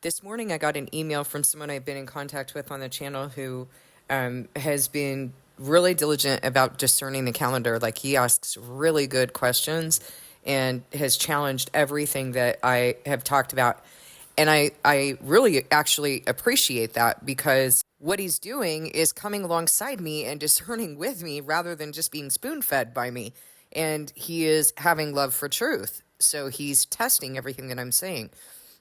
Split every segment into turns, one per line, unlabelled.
This morning I got an email from someone I've been in contact with on the channel who has been really diligent about discerning the calendar. Like, he asks really good questions and has challenged everything that I have talked about. And I really actually appreciate that, because what he's doing is coming alongside me and discerning with me rather than just being spoon-fed by me. And he is having love for truth. So he's testing everything that I'm saying.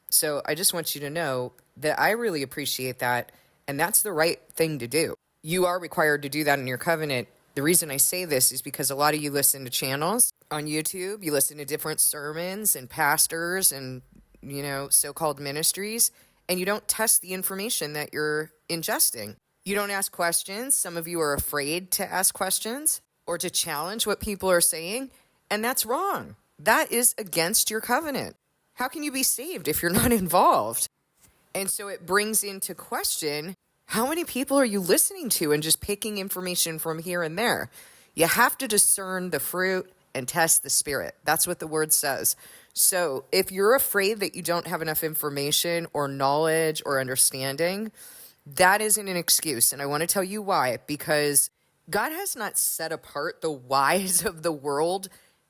So I just want you to know that I really appreciate that, and that's the right thing to do. You are required to do that in your covenant. The reason I say this is because a lot of you listen to channels on YouTube, you listen to different sermons and pastors and, so-called ministries, and you don't test the information that you're ingesting. You don't ask questions. Some of you are afraid to ask questions or to challenge what people are saying, and that's wrong. That is against your covenant. How can you be saved if you're not involved? And so it brings into question, how many people are you listening to and just picking information from here and there? You have to discern the fruit and test the spirit. That's what the word says. So if you're afraid that you don't have enough information or knowledge or understanding, that isn't an excuse. And I want to tell you why. Because God has not set apart the wise of the world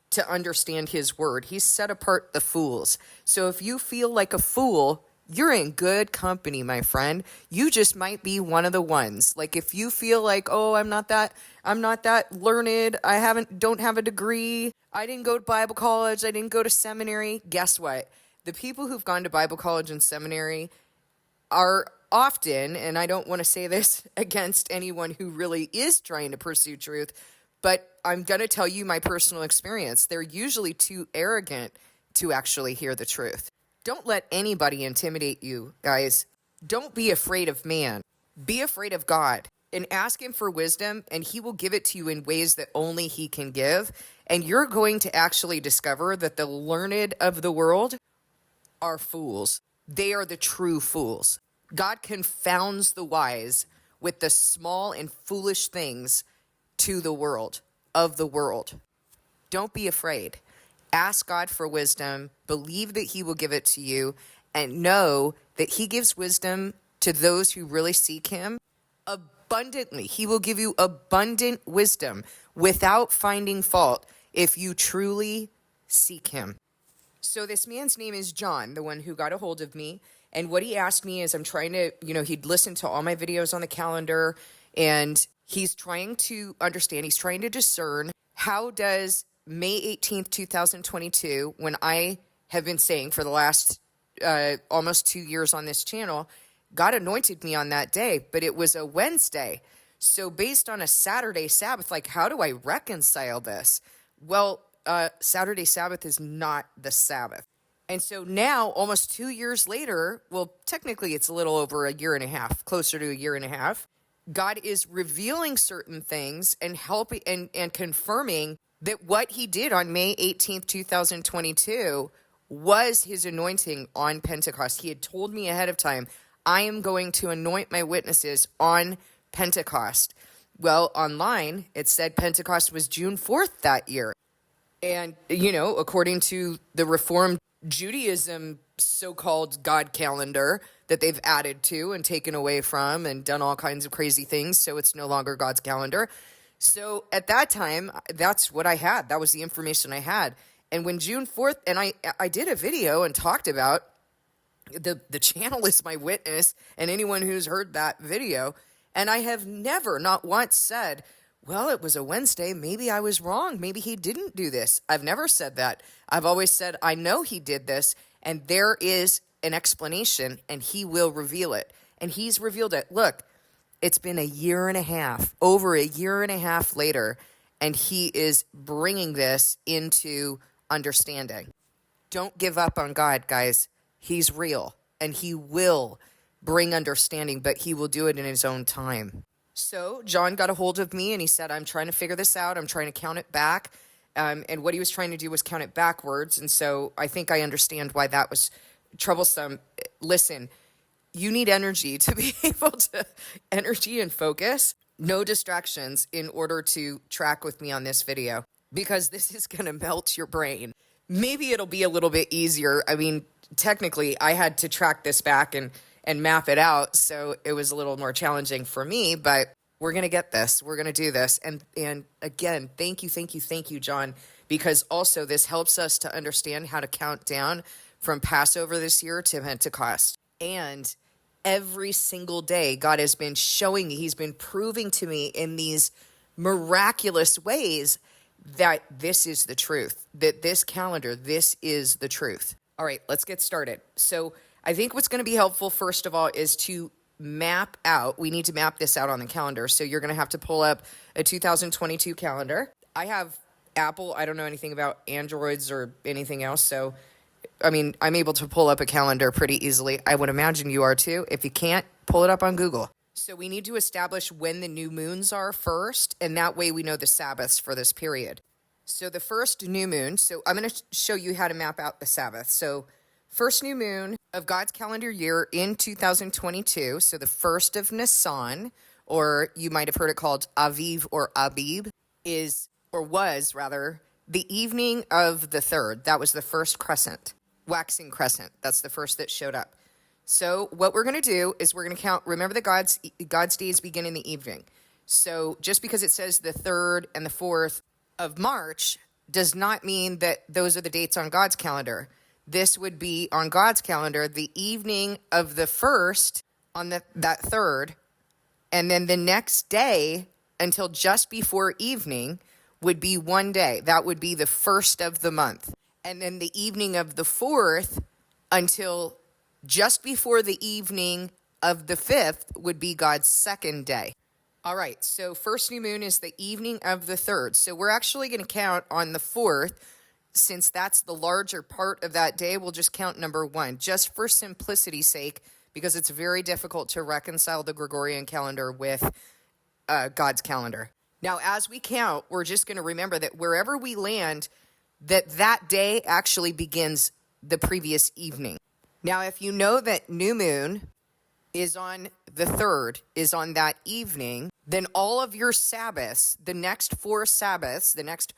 to understand his word. He's set apart the fools. So if you feel like a fool, you're in good company, my friend. You just might be one of the ones. Like, if you feel like, oh, I'm not that learned. Don't have a degree. I didn't go to Bible college. I didn't go to seminary. Guess what? The people who've gone to Bible college and seminary are often, and I don't want to say this against anyone who really is trying to pursue truth, but I'm going to tell you my personal experience. They're usually too arrogant to actually hear the truth. Don't let anybody intimidate you, guys. Don't be afraid of man. Be afraid of God and ask him for wisdom, and he will give it to you in ways that only he can give. And you're going to actually discover that the learned of the world are fools. They are the true fools. God confounds the wise with the small and foolish things to the world, of the world. Don't be afraid. Ask God for wisdom, believe that he will give it to you, and know that he gives wisdom to those who really seek him abundantly. He will give you abundant wisdom without finding fault if you truly seek him. So this man's name is John, the one who got a hold of me. And what he asked me is, I'm trying to, he'd listened to all my videos on the calendar, and he's trying to understand, he's trying to discern, how does May 18th, 2022, when I have been saying for the last almost 2 years on this channel, God anointed me on that day, but it was a Wednesday. So based on a Saturday Sabbath, like, how do I reconcile this? Well, Saturday Sabbath is not the Sabbath. And so now, almost 2 years later, well, technically it's a little over a year and a half, closer to a year and a half, God is revealing certain things and helping and confirming that what he did on May 18th, 2022 was his anointing on Pentecost. He had told me ahead of time, I am going to anoint my witnesses on Pentecost. Well, online, it said Pentecost was June 4th that year. And, according to the Reformed Judaism so-called God calendar that they've added to and taken away from and done all kinds of crazy things, so it's no longer God's calendar. So at that time, that's what I had. That was the information I had. And when June 4th, and I did a video and talked about, the channel is my witness, and anyone who's heard that video, and I have never, not once said, well, it was a Wednesday, maybe I was wrong, maybe he didn't do this. I've never said that. I've always said, I know he did this, and there is an explanation, and he will reveal it. And he's revealed it. Look, it's been a year and a half, over a year and a half later, and he is bringing this into understanding. Don't give up on God, guys. He's real, and he will bring understanding, but he will do it in his own time. So John got a hold of me, and he said, I'm trying to figure this out. I'm trying to count it back. And what he was trying to do was count it backwards. And so I think I understand why that was troublesome. Listen, you need energy to be able to, energy and focus, no distractions, in order to track with me on this video, because this is going to melt your brain. maybe it'll be a little bit easier. I mean, technically, I had to track this back and map it out, so it was a little more challenging for me, but we're going to get this. We're going to do this. And again, thank you, John, because also this helps us to understand how to count down from Passover this year to Pentecost. And every single day, God has been showing me, he's been proving to me in these miraculous ways that this is the truth, that this calendar, this is the truth. All right, let's get started. So I think what's going to be helpful, first of all, is to map out. We need to map this out on the calendar. So you're going to have to pull up a 2022 calendar. I have Apple. I don't know anything about Androids or anything else. So, I mean, I'm able to pull up a calendar pretty easily. I would imagine you are too. If you can't, pull it up on Google. So we need to establish when the new moons are first, and that way we know the Sabbaths for this period. So the first new moon, so I'm going to show you how to map out the Sabbath. So first new moon of God's calendar year in 2022, so the first of Nisan, or you might have heard it called Aviv or Abib, was the evening of the third. That was the first crescent, waxing crescent. That's the first that showed up. So what we're going to do is we're going to count. Remember that God's days begin in the evening. So just because it says the 3rd and the 4th of March does not mean that those are the dates on God's calendar. This would be on God's calendar the evening of the 1st on that 3rd, and then the next day until just before evening would be one day. That would be the 1st of the month. And then the evening of the 4th until just before the evening of the 5th would be God's second day. All right, so first new moon is the evening of the 3rd. So we're actually going to count on the 4th. Since that's the larger part of that day, we'll just count number 1, just for simplicity's sake, because it's very difficult to reconcile the Gregorian calendar with God's calendar. Now, as we count, we're just going to remember that wherever we land, that day actually begins the previous evening. Now, if you know that new moon is on the 3rd, is on that evening, then all of your Sabbaths, the next 4 Sabbaths, the next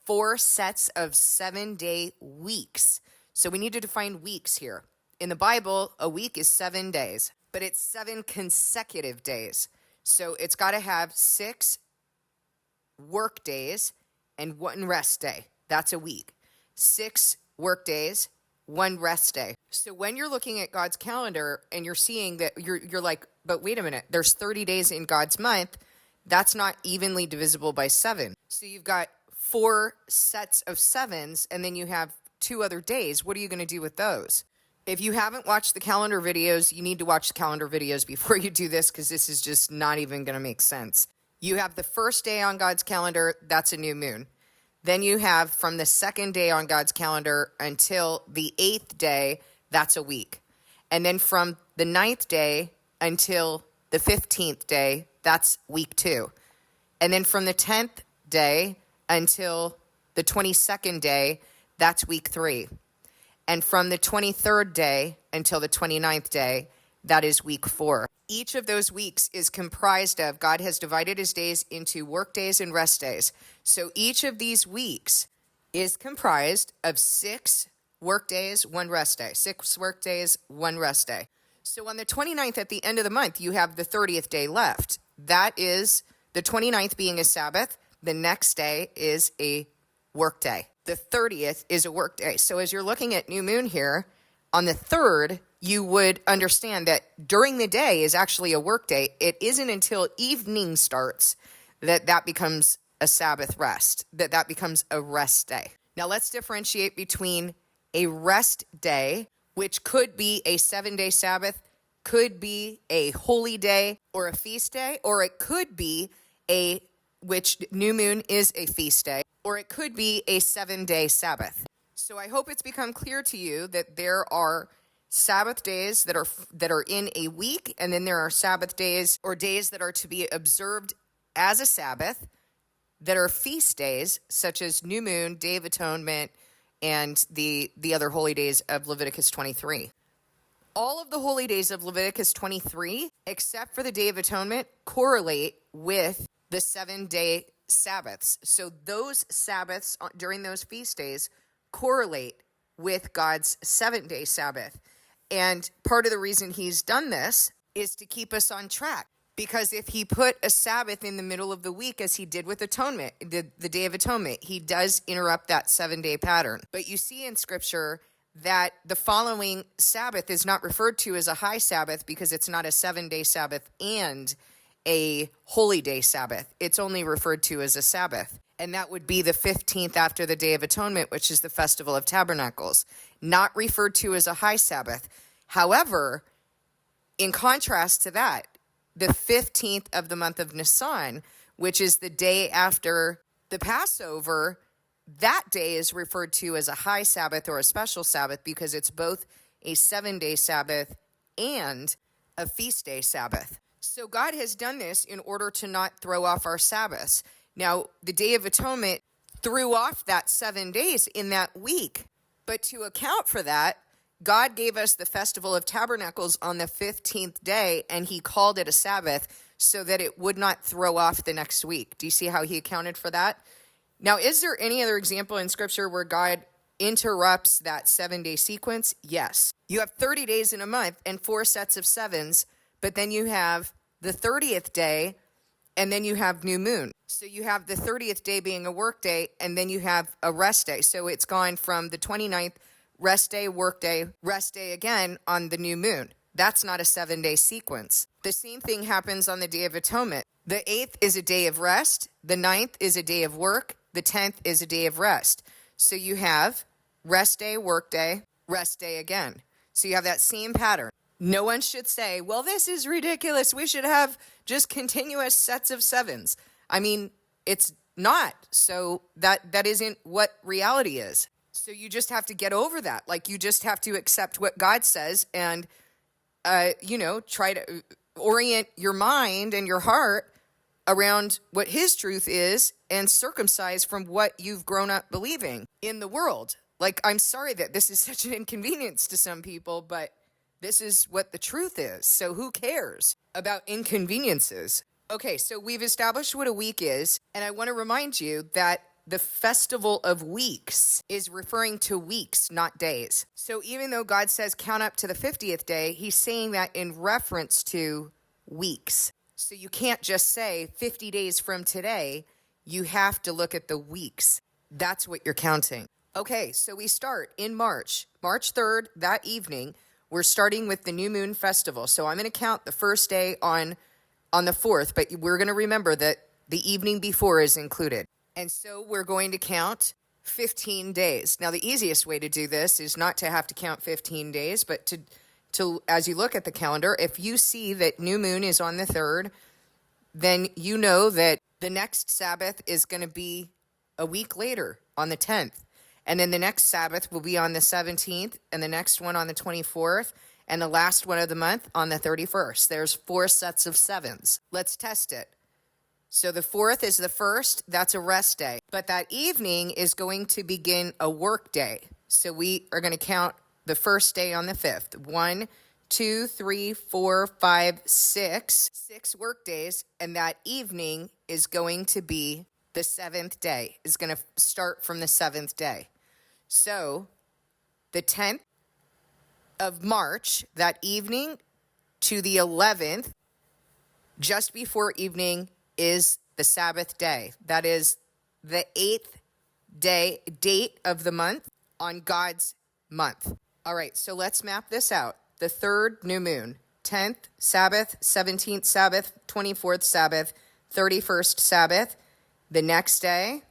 4 sets of 7-day weeks. So we need to define weeks here. In the Bible, a week is 7 days, but it's 7 consecutive days. So it's got to have 6 work days and 1 rest day. That's a week. 6 work days, 1 rest day. So when you're looking at God's calendar and you're seeing that, you're like, but wait a minute, there's 30 days in God's month. That's not evenly divisible by 7. So you've got 4 sets of 7s, and then you have 2 other days. What are you going to do with those? If you haven't watched the calendar videos, you need to watch the calendar videos before you do this, because this is just not even going to make sense. You have the first day on God's calendar, that's a new moon. Then you have from the second day on God's calendar until the 8th day, that's a week. And then from the 9th day until the 15th day, that's week 2. And then from the 10th day until the 22nd day, that's week 3. And from the 23rd day until the 29th day, that is week 4. Each of those weeks is comprised of, God has divided his days into work days and rest days. So each of these weeks is comprised of 6 work days, 1 rest day. 6 work days, 1 rest day. So on the 29th at the end of the month, you have the 30th day left. That is the 29th being a Sabbath. The next day is a work day. The 30th is a work day. So as you're looking at new moon here, on the 3rd, you would understand that during the day is actually a work day. It isn't until evening starts that becomes a Sabbath rest, that becomes a rest day. Now let's differentiate between a rest day, which could be a 7-day Sabbath, could be a holy day or a feast day, or it could be which new moon is a feast day, or it could be a 7-day Sabbath. So I hope it's become clear to you that there are Sabbath days that are in a week, and then there are Sabbath days or days that are to be observed as a Sabbath that are feast days, such as New Moon, Day of Atonement, and the other holy days of Leviticus 23. All of the holy days of Leviticus 23, except for the Day of Atonement, correlate with the 7-day Sabbaths. So those Sabbaths during those feast days correlate with God's 7-day Sabbath. And part of the reason he's done this is to keep us on track. Because if he put a Sabbath in the middle of the week, as he did with Atonement, the Day of Atonement, he does interrupt that 7-day pattern. But you see in Scripture that the following Sabbath is not referred to as a high Sabbath because it's not a 7-day Sabbath and a holy day Sabbath. It's only referred to as a Sabbath. And that would be the 15th after the Day of Atonement, which is the Festival of Tabernacles, not referred to as a high Sabbath. However, in contrast to that, the 15th of the month of Nisan, which is the day after the Passover, that day is referred to as a high Sabbath or a special Sabbath because it's both a 7-day Sabbath and a feast day Sabbath. So God has done this in order to not throw off our Sabbaths. Now, the Day of Atonement threw off that 7 days in that week. But to account for that, God gave us the Festival of Tabernacles on the 15th day, and he called it a Sabbath so that it would not throw off the next week. Do you see how he accounted for that? Now, is there any other example in Scripture where God interrupts that 7-day sequence? Yes. You have 30 days in a month and 4 sets of 7s, but then you have the 30th day, and then you have new moon. So you have the 30th day being a work day, and then you have a rest day. So it's gone from the 29th, rest day, work day, rest day again on the new moon. That's not a 7-day sequence. The same thing happens on the Day of Atonement. The 8th is a day of rest. The 9th is a day of work. The 10th is a day of rest. So you have rest day, work day, rest day again. So you have that same pattern. No one should say, well, this is ridiculous. We should have just continuous sets of 7s. I mean, it's not. So that isn't what reality is. So you just have to get over that. Like, you just have to accept what God says and, try to orient your mind and your heart around what his truth is and circumcise from what you've grown up believing in the world. Like, I'm sorry that this is such an inconvenience to some people, but this is what the truth is. So who cares about inconveniences? Okay, so we've established what a week is, and I want to remind you that the Festival of Weeks is referring to weeks, not days. So even though God says count up to the 50th day, he's saying that in reference to weeks. So you can't just say 50 days from today. You have to look at the weeks. That's what you're counting. Okay, so we start in March 3rd, that evening. We're starting with the New Moon Festival. So I'm going to count the first day on the 4th, but we're going to remember that the evening before is included. And so we're going to count 15 days. Now, the easiest way to do this is not to have to count 15 days, but to as you look at the calendar, if you see that new moon is on the 3rd, then you know that the next Sabbath is going to be a week later on the 10th. And then the next Sabbath will be on the 17th, and the next one on the 24th, and the last one of the month on the 31st. There's 4 sets of 7s. Let's test it. So the 4th is the 1st. That's a rest day. But that evening is going to begin a work day. So we are going to count the first day on the 5th. 1, 2, 3, 4, 5, 6. 6 work days. And that evening is going to be the 7th day. Is going to start from the 7th day. So the 10th of March, that evening to the 11th, just before evening, is the Sabbath day. That is the 8th date of the month on God's month. All right, so let's map this out. The 3rd, new moon. 10th, Sabbath. 17th, Sabbath. 24th, Sabbath. 31st, Sabbath. The next day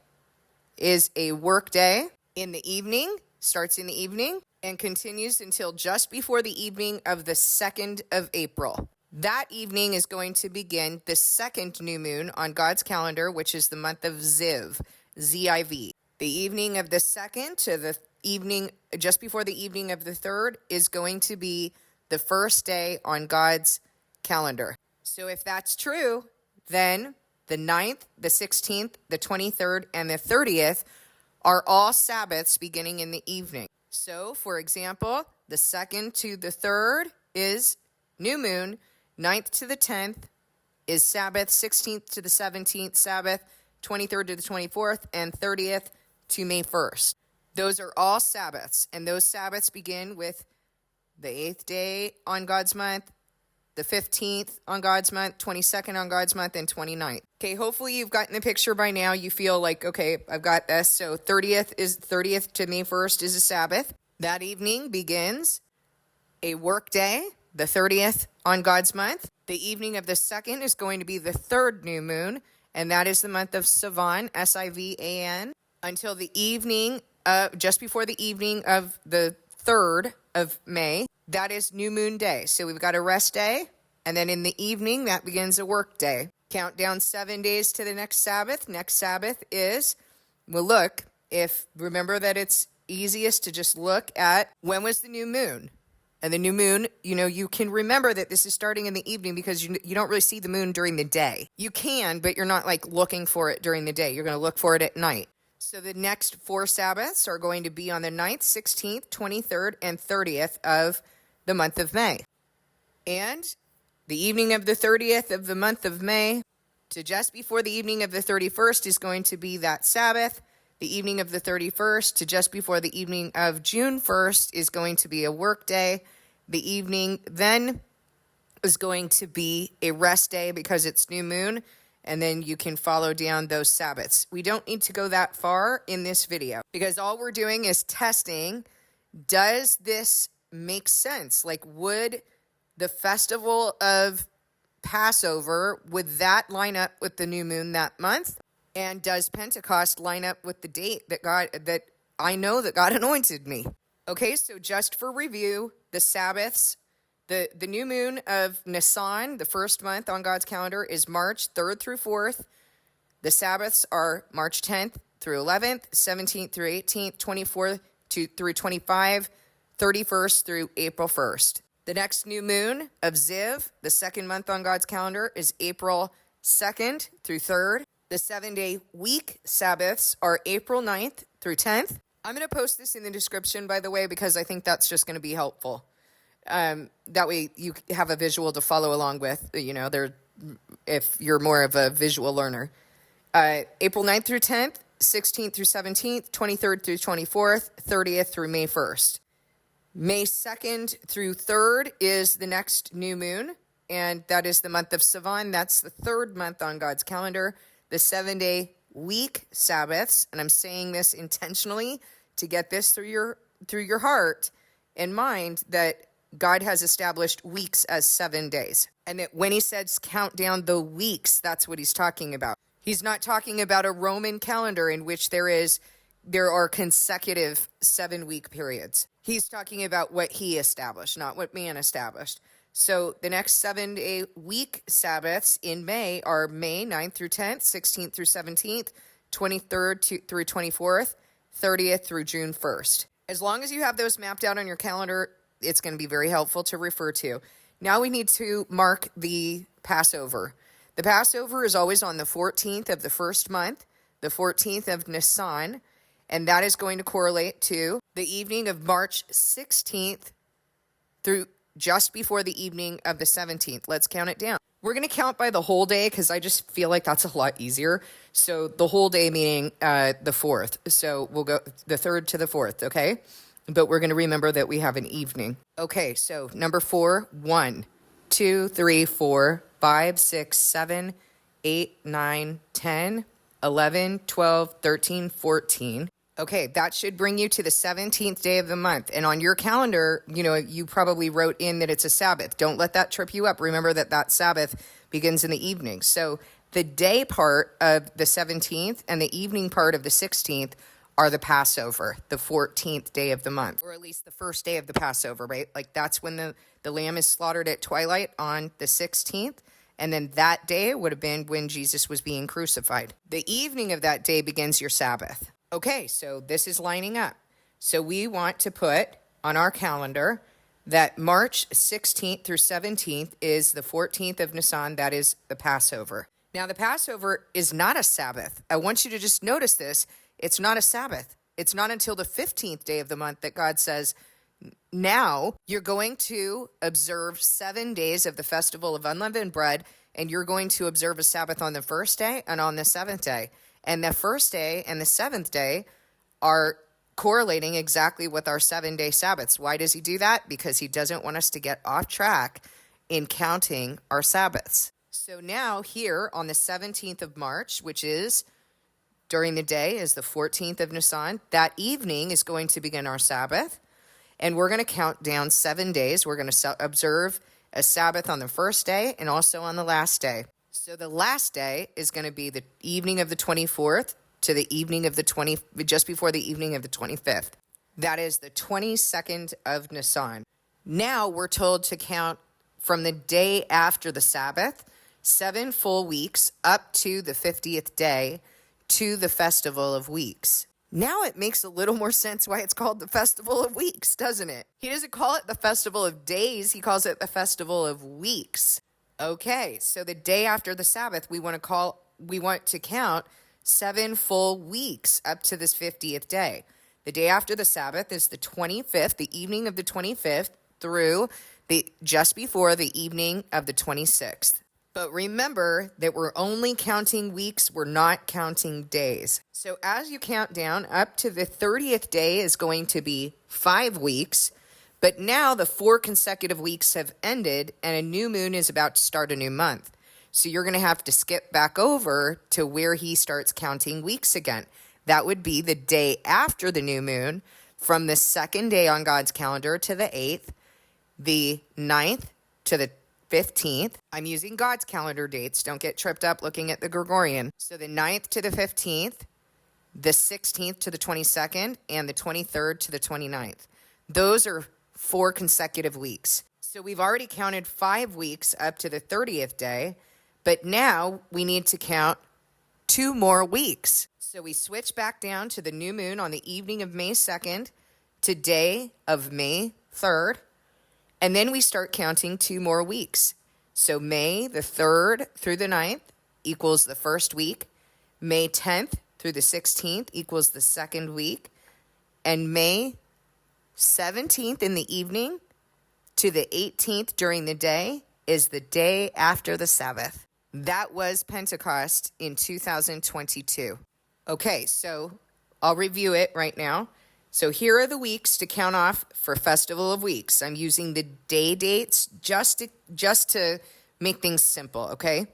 is a work day in the evening, starts in the evening, and continues until just before the evening of the 2nd of April. That evening is going to begin the 2nd new moon on God's calendar, which is the month of Ziv, Z-I-V. The evening of the 2nd to the evening, just before the evening of the 3rd, is going to be the first day on God's calendar. So if that's true, then the 9th, the 16th, the 23rd, and the 30th are all Sabbaths beginning in the evening. So, for example, the 2nd to the 3rd is new moon. 9th to the 10th is Sabbath, 16th to the 17th Sabbath, 23rd to the 24th, and 30th to May 1st. Those are all Sabbaths, and those Sabbaths begin with the 8th day on God's month, the 15th on God's month, 22nd on God's month, and 29th. Okay, hopefully you've gotten the picture by now. You feel like, okay, I've got this. So 30th to May 1st is a Sabbath. That evening begins a work day, the 30th on God's month. The evening of the 2nd is going to be the 3rd new moon, and that is the month of Sivan, S-I-V-A-N, until the evening, just before the evening of the 3rd of May. That is new moon day. So we've got a rest day, and then in the evening, that begins a work day. Count down 7 days to the next Sabbath. Next Sabbath is, well, remember that it's easiest to just look at when was the new moon. And the new moon, you can remember that this is starting in the evening because you don't really see the moon during the day. You can, but you're not looking for it during the day. You're going to look for it at night. So the next 4 Sabbaths are going to be on the 9th, 16th, 23rd, and 30th of the month of May. And the evening of the 30th of the month of May to just before the evening of the 31st is going to be that Sabbath. The evening of the 31st to just before the evening of June 1st is going to be a work day. The evening then is going to be a rest day because it's new moon. And then you can follow down those Sabbaths. We don't need to go that far in this video because all we're doing is testing, does this make sense? Would the festival of Passover, would that line up with the new moon that month? And does Pentecost line up with the date that I know that God anointed me? Okay, so just for review, the Sabbaths, the new moon of Nisan, the first month on God's calendar, is March 3rd through 4th. The Sabbaths are March 10th through 11th, 17th through 18th, 24th through 25, 31st through April 1st. The next new moon of Ziv, the second month on God's calendar, is April 2nd through 3rd. The 7-day week Sabbaths are April 9th through 10th. I'm going to post this in the description, by the way, because I think that's just going to be helpful. That way you have a visual to follow along with, if you're more of a visual learner. April 9th through 10th, 16th through 17th, 23rd through 24th, 30th through May 1st. May 2nd through 3rd is the next new moon, and that is the month of Sivan. That's the 3rd month on God's calendar. The 7-day week Sabbaths, and I'm saying this intentionally to get this through your heart and mind, that God has established weeks as 7 days. And that when he says count down the weeks, that's what he's talking about. He's not talking about a Roman calendar in which there are consecutive 7-week periods. He's talking about what he established, not what man established. So the next 7-day week Sabbaths in May are May 9th through 10th, 16th through 17th, 23rd through 24th, 30th through June 1st. As long as you have those mapped out on your calendar, it's going to be very helpful to refer to. Now we need to mark the Passover. The Passover is always on the 14th of the first month, the 14th of Nisan, and that is going to correlate to the evening of March 16th through just before the evening of the 17th. Let's count it down. We're going to count by the whole day because I just feel like that's a lot easier. So the whole day meaning the 4th. So we'll go the 3rd to the 4th, okay? But we're going to remember that we have an evening. Okay, so number 4, 1, 2, 3, 4, 5, 6, 7, 8, 9, 10, 11, 12, 13, 14. Okay, that should bring you to the 17th day of the month. And on your calendar, you probably wrote in that it's a Sabbath. Don't let that trip you up. Remember that Sabbath begins in the evening. So the day part of the 17th and the evening part of the 16th are the Passover, the 14th day of the month, or at least the first day of the Passover, right? That's when the lamb is slaughtered at twilight on the 16th. And then that day would have been when Jesus was being crucified. The evening of that day begins your Sabbath. Okay, so this is lining up. So we want to put on our calendar that March 16th through 17th is the 14th of Nisan. That is the Passover. Now, the Passover is not a Sabbath. I want you to just notice this. It's not a Sabbath. It's not until the 15th day of the month that God says, now you're going to observe 7 days of the festival of unleavened bread, and you're going to observe a Sabbath on the first day and on the 7th day. And the first day and the 7th day are correlating exactly with our 7-day Sabbaths. Why does he do that? Because he doesn't want us to get off track in counting our Sabbaths. So now here on the 17th of March, which is during the day is the 14th of Nisan, that evening is going to begin our Sabbath. And we're going to count down 7 days. We're going to observe a Sabbath on the first day and also on the last day. So the last day is going to be the evening of the 24th to the evening of the just before the evening of the 25th. That is the 22nd of Nisan. Now we're told to count from the day after the Sabbath, 7 full weeks up to the 50th day to the Festival of Weeks. Now it makes a little more sense why it's called the Festival of Weeks, doesn't it? He doesn't call it the Festival of Days, he calls it the Festival of Weeks. Okay, so the day after the Sabbath, we want to count 7 full weeks up to this 50th day. The day after the Sabbath is the 25th, the evening of the 25th, through just before the evening of the 26th. But remember that we're only counting weeks, we're not counting days. So as you count down, up to the 30th day is going to be 5 weeks, but now the 4 consecutive weeks have ended and a new moon is about to start a new month. So you're going to have to skip back over to where he starts counting weeks again. That would be the day after the new moon, from the 2nd day on God's calendar to the 8th, the 9th to the 15th. I'm using God's calendar dates. Don't get tripped up looking at the Gregorian. So the 9th to the 15th, the 16th to the 22nd, and the 23rd to the 29th. Those are 4 consecutive weeks. So we've already counted 5 weeks up to the 30th day, but now we need to count 2 more weeks. So we switch back down to the new moon on the evening of May 2nd to day of May 3rd. And then we start counting 2 more weeks. So May the 3rd through the 9th equals the first week. May 10th through the 16th equals the second week. And May 17th in the evening to the 18th during the day is the day after the Sabbath. That was Pentecost in 2022. Okay, so I'll review it right now. So here are the weeks to count off for Festival of Weeks. I'm using the day dates just to make things simple, okay?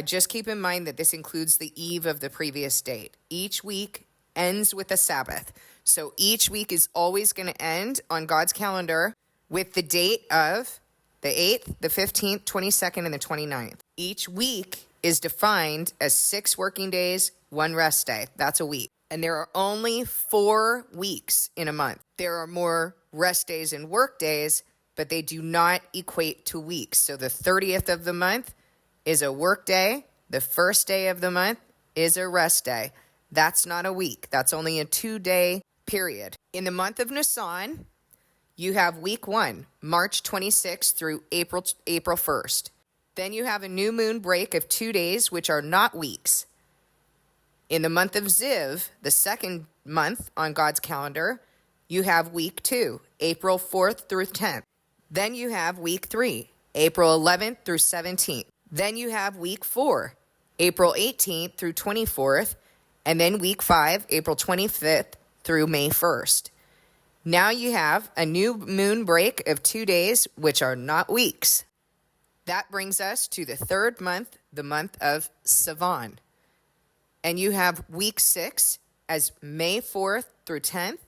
Just keep in mind that this includes the eve of the previous date. Each week ends with a Sabbath. So each week is always going to end on God's calendar with the date of the 8th, the 15th, 22nd, and the 29th. Each week is defined as 6 working days, 1 rest day. That's a week. And there are only 4 weeks in a month. There are more rest days and work days, but they do not equate to weeks. So the 30th of the month is a work day. The first day of the month is a rest day. That's not a week. That's only a 2-day period. In the month of Nisan, you have week 1, March 26th through April 1st. Then you have a new moon break of 2 days, which are not weeks. In the month of Ziv, the second month on God's calendar, you have week 2, April 4th through 10th. Then you have week 3, April 11th through 17th. Then you have week 4, April 18th through 24th. And then week 5, April 25th through May 1st. Now you have a new moon break of 2 days, which are not weeks. That brings us to the 3rd month, the month of Sivan. And you have week 6 as May 4th through 10th,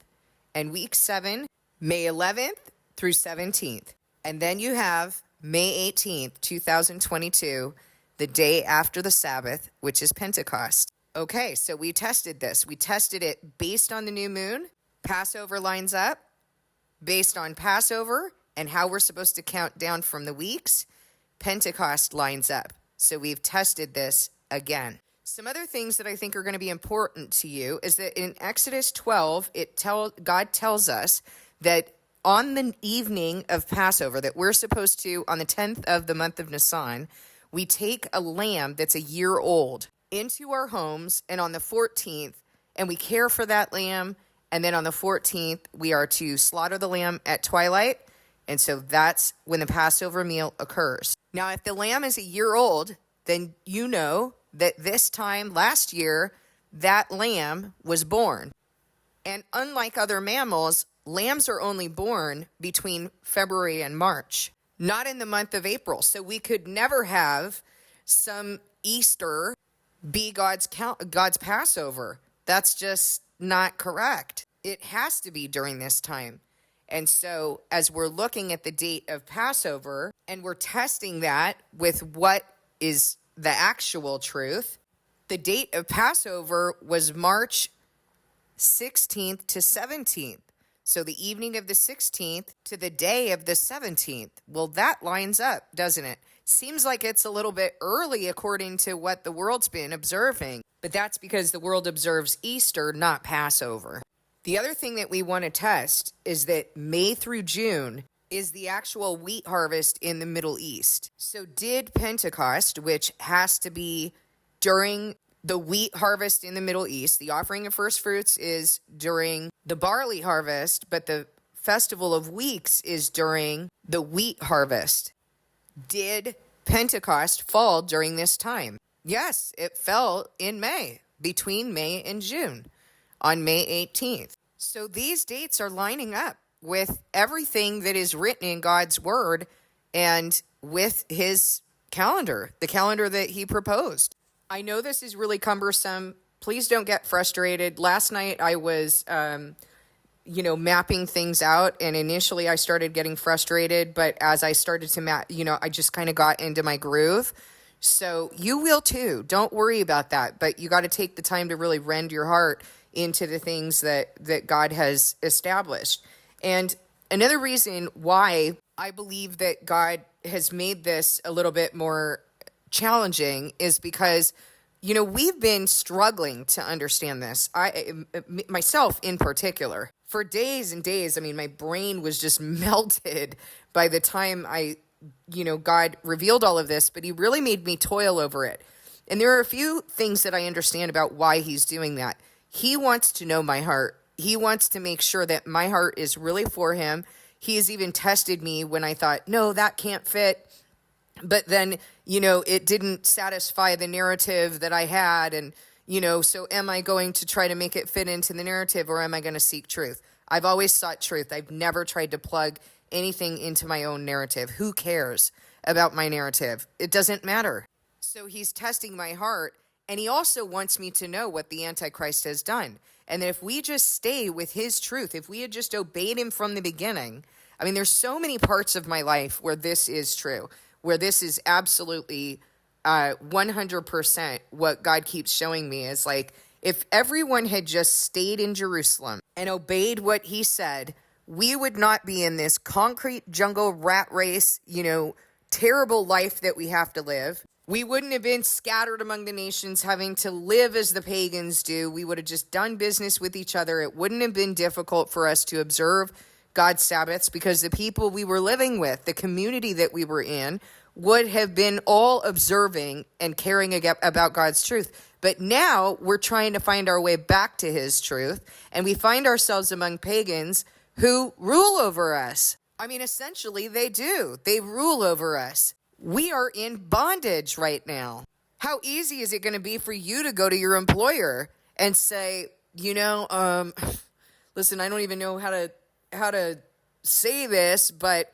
and week 7, May 11th through 17th. And then you have May 18th, 2022, the day after the Sabbath, which is Pentecost. Okay, so we tested this. We tested it based on the new moon. Passover lines up based on Passover and how we're supposed to count down from the weeks. Pentecost lines up. So we've tested this again. Some other things that I think are going to be important to you is that in Exodus 12, God tells us that on the evening of Passover, that we're supposed to, on the 10th of the month of Nisan, we take a lamb that's a year old into our homes, and on the 14th, and we care for that lamb, and then on the 14th, we are to slaughter the lamb at twilight, and so that's when the Passover meal occurs. Now, if the lamb is a year old, then you know that this time last year, that lamb was born. And unlike other mammals, lambs are only born between February and March, not in the month of April. So we could never have some Easter be God's Passover. That's just not correct. It has to be during this time. And so as we're looking at the date of Passover and we're testing that with what is the actual truth, the date of Passover was March 16th to 17th. So the evening of the 16th to the day of the 17th. Well, that lines up, doesn't it? Seems like it's a little bit early according to what the world's been observing. But that's because the world observes Easter, not Passover. The other thing that we want to test is that May through June is the actual wheat harvest in the Middle East. So did Pentecost, which has to be during the wheat harvest in the Middle East, the offering of first fruits is during the barley harvest, but the festival of weeks is during the wheat harvest. Did Pentecost fall during this time? Yes, it fell in May, between May and June, on May 18th. So these dates are lining up with everything that is written in God's word and with his calendar, the calendar that he proposed. I know this is really cumbersome. Please don't get frustrated. Last night I was, mapping things out, and initially I started getting frustrated, but as I started to map, I just kind of got into my groove. So you will too. Don't worry about that, but you got to take the time to really rend your heart into the things that God has established. And another reason why I believe that God has made this a little bit more challenging is because, we've been struggling to understand this. Myself in particular, for days and days, my brain was just melted by the time God revealed all of this, but he really made me toil over it. And there are a few things that I understand about why he's doing that. He wants to know my heart. He wants to make sure that my heart is really for him. He has even tested me when I thought, no, that can't fit. But then, it didn't satisfy the narrative that I had. And, so am I going to try to make it fit into the narrative, or am I going to seek truth? I've always sought truth. I've never tried to plug anything into my own narrative. Who cares about my narrative? It doesn't matter. So he's testing my heart, and he also wants me to know what the Antichrist has done. And that if we just stay with his truth, if we had just obeyed him from the beginning, there's so many parts of my life where this is true, where this is absolutely 100% what God keeps showing me is like, if everyone had just stayed in Jerusalem and obeyed what he said, we would not be in this concrete jungle rat race, terrible life that we have to live. We wouldn't have been scattered among the nations, having to live as the pagans do. We would have just done business with each other. It wouldn't have been difficult for us to observe God's Sabbaths because the people we were living with, the community that we were in, would have been all observing and caring about God's truth. But now we're trying to find our way back to his truth, and we find ourselves among pagans who rule over us. Essentially they do. They rule over us. We are in bondage right now. How easy is it going to be for you to go to your employer and say, listen, I don't even know how to say this, but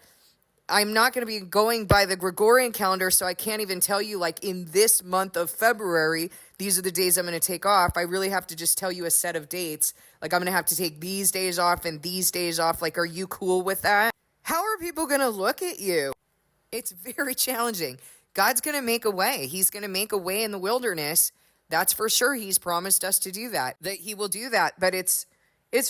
I'm not going to be going by the Gregorian calendar, so I can't even tell you, in this month of February, these are the days I'm going to take off. I really have to just tell you a set of dates. I'm going to have to take these days off and these days off. Are you cool with that? How are people going to look at you? It's very challenging. God's going to make a way. He's going to make a way in the wilderness. That's for sure. He's promised us to do that he will do that. But it's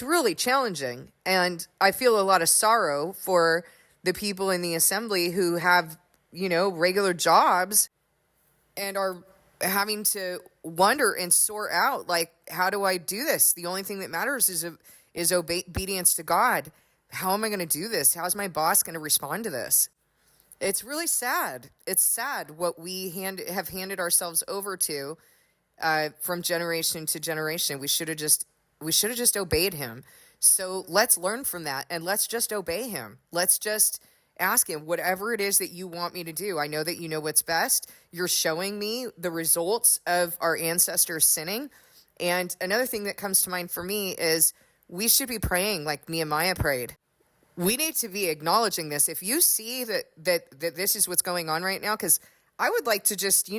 really challenging. And I feel a lot of sorrow for the people in the assembly who have, regular jobs and are having to wonder and sort out, how do I do this? The only thing that matters is obedience to God. How am I going to do this? How's my boss going to respond to this? It's really sad. It's sad what we have handed ourselves over to from generation to generation. We should have just obeyed him. So let's learn from that and let's just obey him. Let's just ask him, whatever it is that you want me to do. I know that you know what's best. You're showing me the results of our ancestors sinning. And another thing that comes to mind for me is we should be praying like Nehemiah prayed. We need to be acknowledging this. If you see that this is what's going on right now, because I would like to just,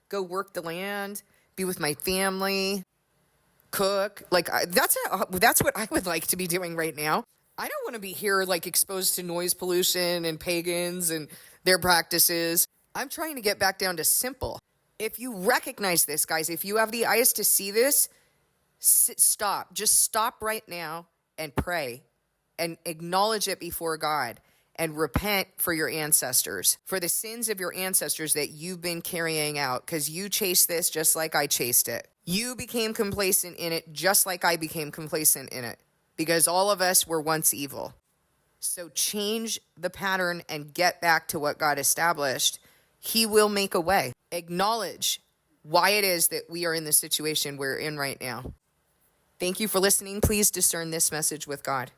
go work the land, be with my family, cook. Like that's what I would like to be doing right now. I don't want to be here like exposed to noise pollution and pagans and their practices. I'm trying to get back down to simple. If you recognize this, guys, if you have the eyes to see this, stop. Just stop right now and pray and acknowledge it before God and repent for your ancestors, for the sins of your ancestors that you've been carrying out, because you chased this just like I chased it. You became complacent in it just like I became complacent in it, because all of us were once evil. So change the pattern and get back to what God established. He will make a way. Acknowledge why it is that we are in the situation we're in right now. Thank you for listening. Please discern this message with God.